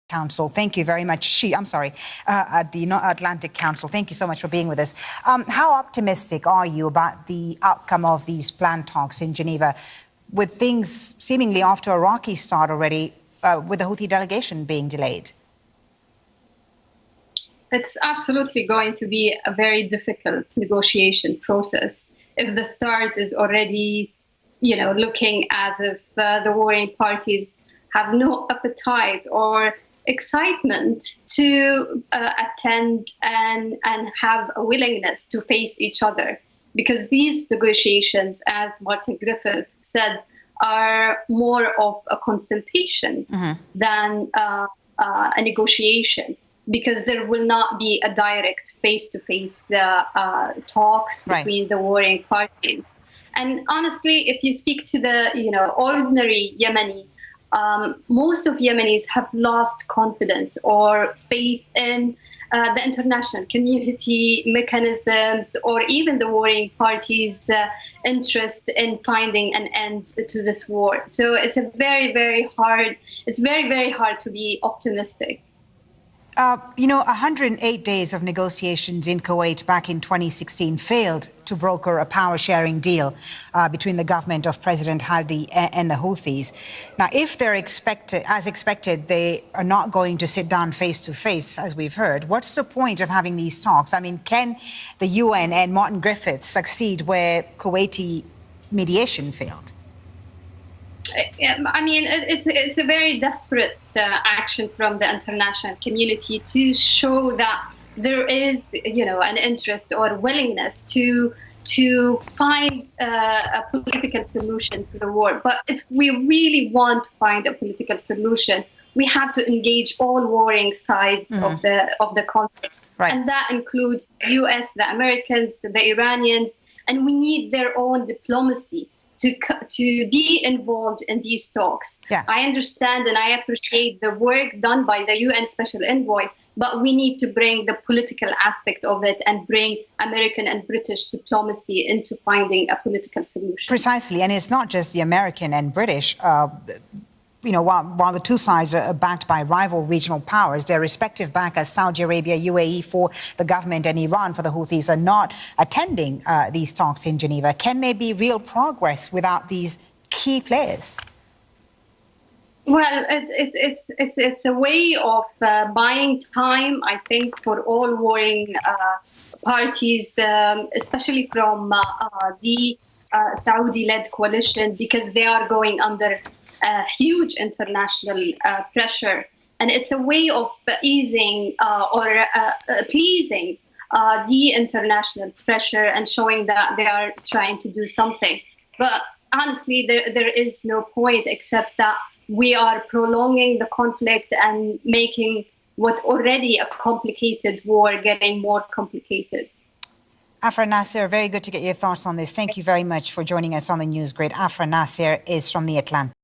Council. Thank you very much. At the Atlantic Council. Thank you so much for being with us. How optimistic are you about the outcome of these planned talks in Geneva, with things seemingly off to a rocky start already, with the Houthi delegation being delayed? It's absolutely going to be a very difficult negotiation process if the start is already, looking as if the warring parties have no appetite or excitement to attend and have a willingness to face each other. Because these negotiations, as Martin Griffith said, are more of a consultation than a negotiation, because there will not be a direct face-to-face talks between the warring parties. And honestly, if you speak to the ordinary Yemeni, most of Yemenis have lost confidence or faith in the international community mechanisms, or even the warring parties' interest in finding an end to this war. So it's very, very hard to be optimistic. 108 days of negotiations in Kuwait back in 2016 failed to broker a power-sharing deal between the government of President Hadi and the Houthis. Now, if they're as expected, they are not going to sit down face-to-face, as we've heard, what's the point of having these talks? I mean, can the UN and Martin Griffith succeed where Kuwaiti mediation failed? I mean, it's a very desperate action from the international community to show that there is, an interest or willingness to find a political solution to the war. But if we really want to find a political solution, we have to engage all warring sides of the conflict. Right. And that includes the US, the Americans, the Iranians, and we need their own diplomacy to be involved in these talks. Yeah. I understand and I appreciate the work done by the UN Special Envoy, but we need to bring the political aspect of it and bring American and British diplomacy into finding a political solution. Precisely, and it's not just the American and British. While the two sides are backed by rival regional powers, their respective backers, Saudi Arabia, UAE for the government and Iran for the Houthis, are not attending these talks in Geneva. Can there be real progress without these key players? Well, it's a way of buying time, I think, for all warring parties, especially from the Saudi-led coalition, because they are going under huge international pressure. And it's a way of easing or pleasing the international pressure and showing that they are trying to do something. But honestly, there is no point except that we are prolonging the conflict and making what already a complicated war getting more complicated. Afrah Nasser, very good to get your thoughts on this. Thank you very much for joining us on the News Grid. Afrah Nasser is from the Atlantic.